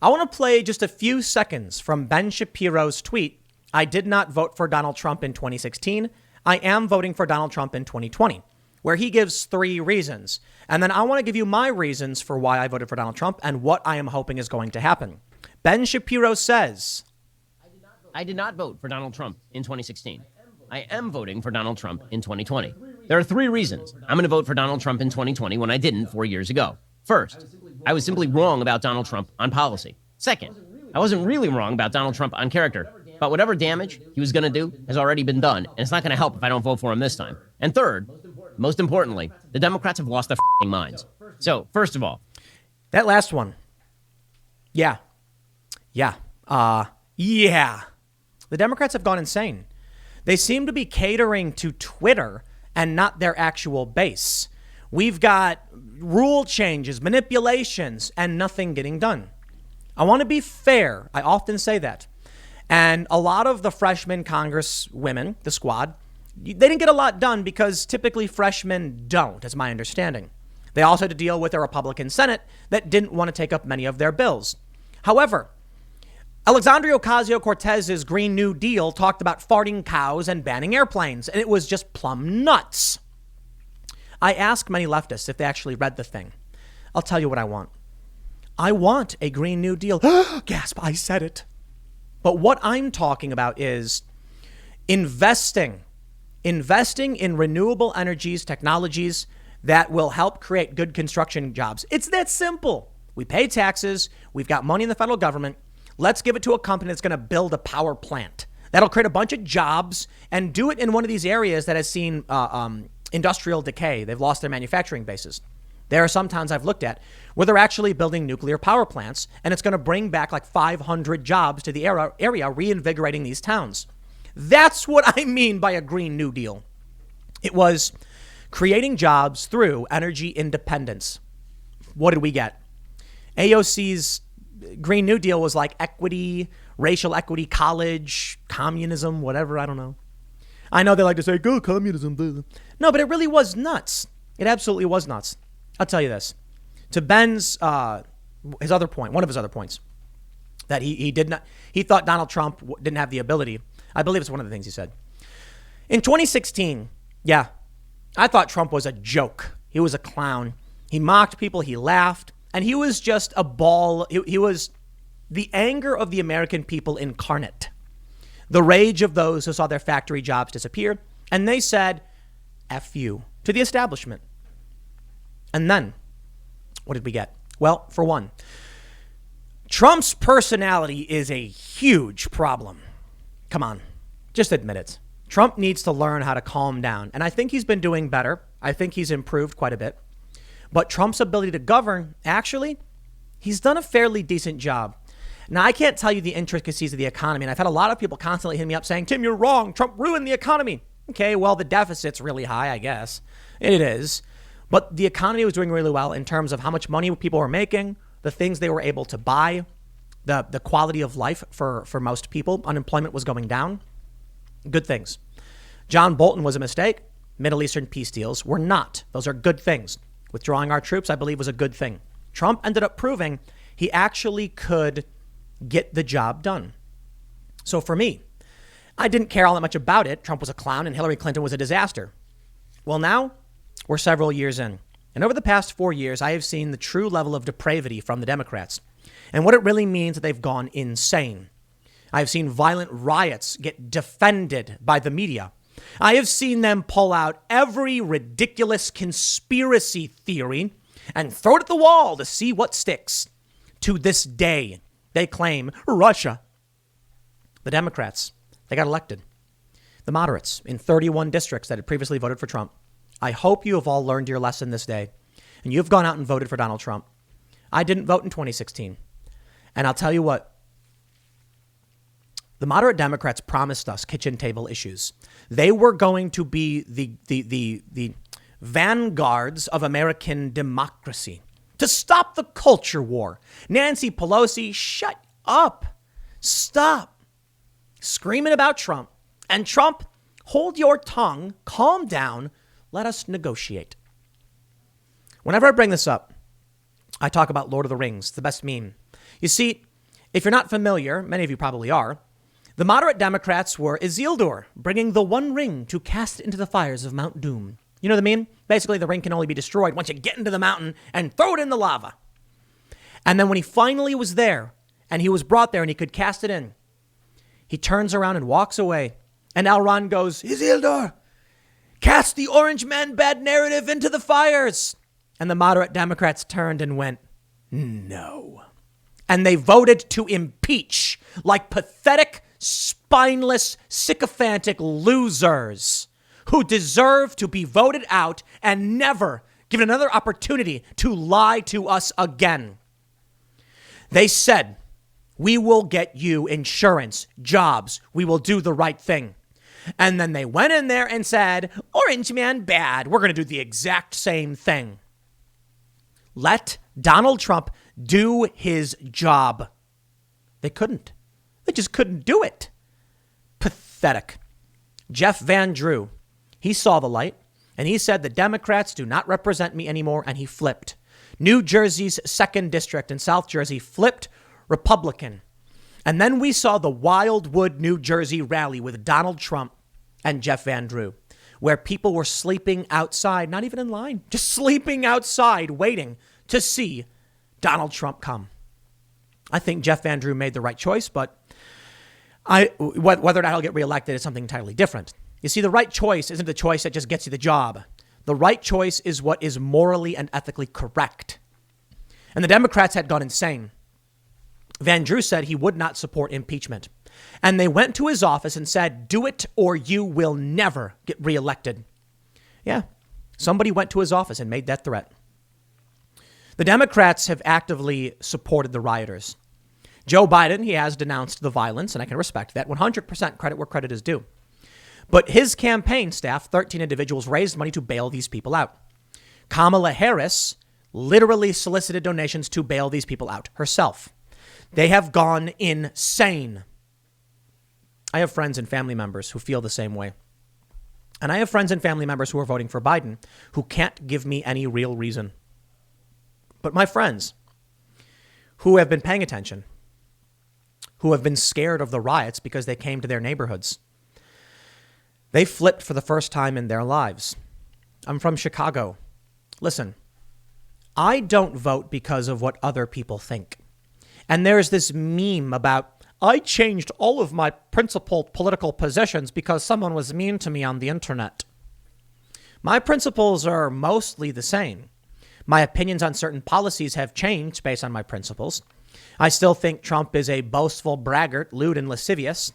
I want to play just a few seconds from Ben Shapiro's tweet. I did not vote for Donald Trump in 2016. I am voting for Donald Trump in 2020, where he gives 3 reasons. And then I want to give you my reasons for why I voted for Donald Trump and what I am hoping is going to happen. Ben Shapiro says, I did not vote for Donald Trump in 2016. I am voting for Donald Trump in 2020. There are 3 reasons I'm going to vote for Donald Trump in 2020 when I didn't 4 years ago. First, I was simply wrong about Donald Trump on policy. Second, I wasn't really wrong about Donald Trump on character. But whatever damage he was going to do has already been done, and it's not going to help if I don't vote for him this time. And third, most importantly, the Democrats have lost their minds. So, first of all, that last one. Yeah. The Democrats have gone insane. They seem to be catering to Twitter and not their actual base. We've got rule changes, manipulations, and nothing getting done. I want to be fair. I often say that. And a lot of the freshman Congress women, the squad, they didn't get a lot done because typically freshmen don't, is my understanding. They also had to deal with a Republican Senate that didn't want to take up many of their bills. However, Alexandria Ocasio-Cortez's Green New Deal talked about farting cows and banning airplanes, and it was just plumb nuts. I asked many leftists if they actually read the thing. I'll tell you what I want. I want a Green New Deal. Gasp, I said it. But what I'm talking about is investing in renewable energies, technologies that will help create good construction jobs. It's that simple. We pay taxes. We've got money in the federal government. Let's give it to a company that's going to build a power plant. That'll create a bunch of jobs and do it in one of these areas that has seen industrial decay. They've lost their manufacturing bases. There are some towns I've looked at where they're actually building nuclear power plants, and it's going to bring back like 500 jobs to the area, reinvigorating these towns. That's what I mean by a Green New Deal. It was creating jobs through energy independence. What did we get? AOC's Green New Deal was like equity, racial equity, college, communism, whatever, I don't know. I know they like to say, go communism. Blah. No, but it really was nuts. It absolutely was nuts. I'll tell you this. To Ben's, his other point, one of his other points, that he thought Donald Trump didn't have the ability. I believe it's one of the things he said. In 2016, yeah, I thought Trump was a joke. He was a clown. He mocked people. He laughed. And he was just a ball. He was the anger of the American people incarnate. The rage of those who saw their factory jobs disappear. And they said, F you, to the establishment. And then, what did we get? Well, for one, Trump's personality is a huge problem. Come on, just admit it. Trump needs to learn how to calm down. And I think he's been doing better. I think he's improved quite a bit. But Trump's ability to govern, actually, he's done a fairly decent job. Now, I can't tell you the intricacies of the economy. And I've had a lot of people constantly hitting me up saying, Tim, you're wrong. Trump ruined the economy. Okay, well, the deficit's really high, I guess. It is. But the economy was doing really well in terms of how much money people were making, the things they were able to buy, the quality of life for most people. Unemployment was going down. Good things. John Bolton was a mistake. Middle Eastern peace deals were not. Those are good things. Withdrawing our troops, I believe, was a good thing. Trump ended up proving he actually could get the job done. So for me, I didn't care all that much about it. Trump was a clown and Hillary Clinton was a disaster. Well, now we're several years in. And over the past 4 years, I have seen the true level of depravity from the Democrats and what it really means that they've gone insane. I have seen violent riots get defended by the media. I have seen them pull out every ridiculous conspiracy theory and throw it at the wall to see what sticks. To this day, they claim Russia. The Democrats, they got elected. The moderates in 31 districts that had previously voted for Trump. I hope you have all learned your lesson this day and you've gone out and voted for Donald Trump. I didn't vote in 2016. And I'll tell you what. The moderate Democrats promised us kitchen table issues. They were going to be the vanguards of American democracy to stop the culture war. Nancy Pelosi, shut up. Stop screaming about Trump. And Trump, hold your tongue, calm down, let us negotiate. Whenever I bring this up, I talk about Lord of the Rings, the best meme. You see, If you're not familiar, many of you probably are, the moderate Democrats were Isildur, bringing the one ring to cast it into the fires of Mount Doom. You know what I mean? Basically, the ring can only be destroyed once you get into the mountain and throw it in the lava. And then when he finally was there, and he was brought there and he could cast it in, he turns around and walks away. And Elrond goes, Isildur, cast the Orange Man bad narrative into the fires. And the moderate Democrats turned and went, no. And they voted to impeach like pathetic, spineless, sycophantic losers who deserve to be voted out and never given another opportunity to lie to us again. They said, we will get you insurance, jobs. We will do the right thing. And then they went in there and said, Orange Man bad. We're going to do the exact same thing. Let Donald Trump do his job. They couldn't. They just couldn't do it. Pathetic. Jeff Van Drew, he saw the light and he said the Democrats do not represent me anymore, and he flipped. New Jersey's 2nd District in South Jersey flipped Republican. And then we saw the Wildwood, New Jersey rally with Donald Trump and Jeff Van Drew, where people were sleeping outside, not even in line, just sleeping outside, waiting to see Donald Trump come. I think Jeff Van Drew made the right choice, but whether or not he'll get reelected is something entirely different. You see, the right choice isn't the choice that just gets you the job. The right choice is what is morally and ethically correct. And the Democrats had gone insane. Van Drew said he would not support impeachment. And they went to his office and said, do it or you will never get reelected. Yeah, somebody went to his office and made that threat. The Democrats have actively supported the rioters. Joe Biden, he has denounced the violence, and I can respect that. 100% credit where credit is due. But his campaign staff, 13 individuals, raised money to bail these people out. Kamala Harris literally solicited donations to bail these people out herself. They have gone insane. I have friends and family members who feel the same way. And I have friends and family members who are voting for Biden who can't give me any real reason. But my friends who have been paying attention, who have been scared of the riots because they came to their neighborhoods, they flipped for the first time in their lives. I'm from Chicago. Listen, I don't vote because of what other people think. And there's this meme about, I changed all of my principled political positions because someone was mean to me on the internet. My principles are mostly the same. My opinions on certain policies have changed based on my principles. I still think Trump is a boastful braggart, lewd and lascivious.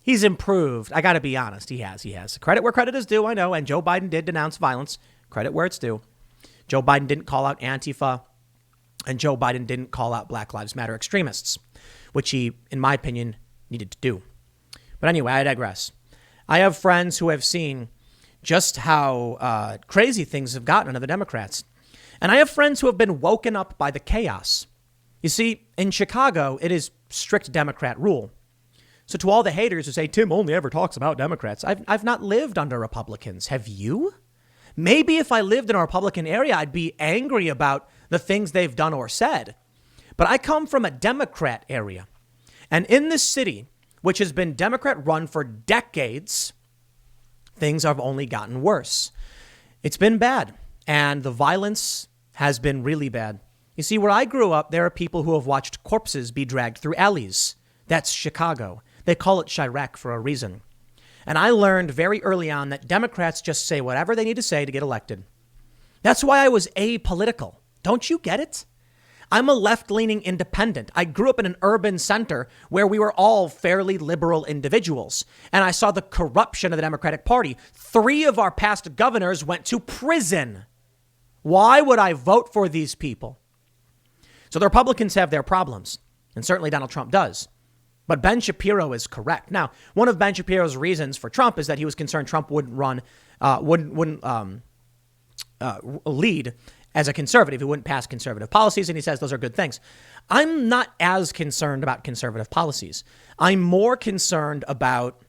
He's improved. I got to be honest. He has. Credit where credit is due, I know. And Joe Biden did denounce violence. Credit where it's due. Joe Biden didn't call out Antifa. And Joe Biden didn't call out Black Lives Matter extremists, which he, in my opinion, needed to do. But anyway, I digress. I have friends who have seen just how crazy things have gotten under the Democrats. And I have friends who have been woken up by the chaos. You see, in Chicago, it is strict Democrat rule. So to all the haters who say, Tim only ever talks about Democrats, I've not lived under Republicans. Have you? Maybe if I lived in a Republican area, I'd be angry about the things they've done or said. But I come from a Democrat area. And in this city, which has been Democrat run for decades, things have only gotten worse. It's been bad. And the violence has been really bad. You see, where I grew up, there are people who have watched corpses be dragged through alleys. That's Chicago. They call it Chirac for a reason. And I learned very early on that Democrats just say whatever they need to say to get elected. That's why I was apolitical. Don't you get it? I'm a left-leaning independent. I grew up in an urban center where we were all fairly liberal individuals. And I saw the corruption of the Democratic Party. 3 of our past governors went to prison. Why would I vote for these people? So the Republicans have their problems. And certainly Donald Trump does. But Ben Shapiro is correct. Now, one of Ben Shapiro's reasons for Trump is that he was concerned Trump wouldn't lead as a conservative. He wouldn't pass conservative policies, and he says those are good things. I'm not as concerned about conservative policies. I'm more concerned about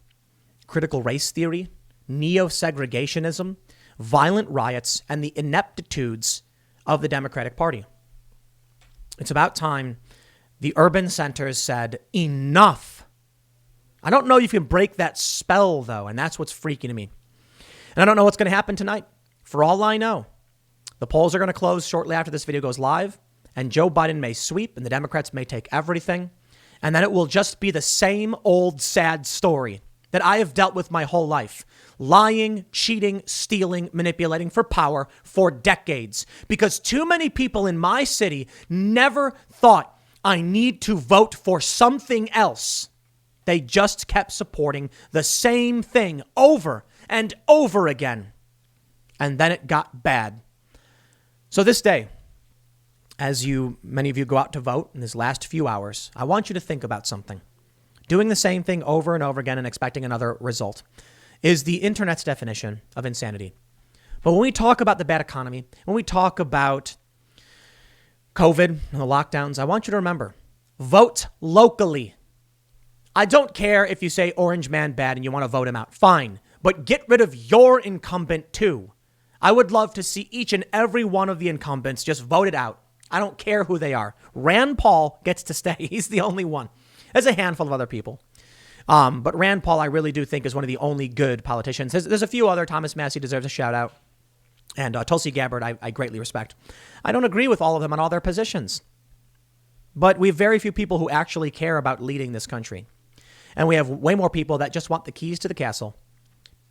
critical race theory, neo-segregationism, violent riots, and the ineptitudes of the Democratic Party. It's about time The urban centers said, enough. I don't know if you can break that spell, though, and that's what's freaking me. And I don't know what's going to happen tonight. For all I know, the polls are going to close shortly after this video goes live, and Joe Biden may sweep, and the Democrats may take everything, and then it will just be the same old sad story that I have dealt with my whole life. Lying, cheating, stealing, manipulating for power for decades. Because too many people in my city never thought I need to vote for something else. They just kept supporting the same thing over and over again. And then it got bad. So this day, as many of you go out to vote in these last few hours, I want you to think about something. Doing the same thing over and over again and expecting another result is the internet's definition of insanity. But when we talk about the bad economy, when we talk about COVID and the lockdowns, I want you to remember, vote locally. I don't care if you say orange man bad and you want to vote him out. Fine. But get rid of your incumbent too. I would love to see each and every one of the incumbents just voted out. I don't care who they are. Rand Paul gets to stay. He's the only one. There's a handful of other people. But Rand Paul, I really do think is one of the only good politicians. There's a few other. Thomas Massey deserves a shout out. And Tulsi Gabbard, I greatly respect. I don't agree with all of them on all their positions. But we have very few people who actually care about leading this country. And we have way more people that just want the keys to the castle.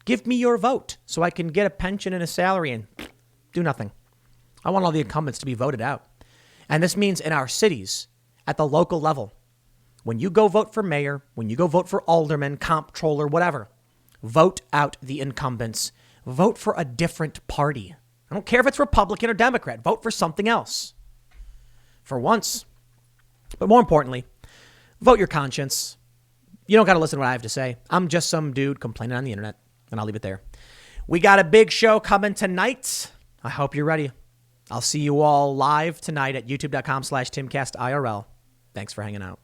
Give me your vote so I can get a pension and a salary and do nothing. I want all the incumbents to be voted out. And this means in our cities, at the local level, when you go vote for mayor, when you go vote for alderman, comptroller, whatever, vote out the incumbents. Vote for a different party. I don't care if it's Republican or Democrat. Vote for something else. For once. But more importantly, vote your conscience. You don't got to listen to what I have to say. I'm just some dude complaining on the internet, and I'll leave it there. We got a big show coming tonight. I hope you're ready. I'll see you all live tonight at youtube.com/TimCastIRL. Thanks for hanging out.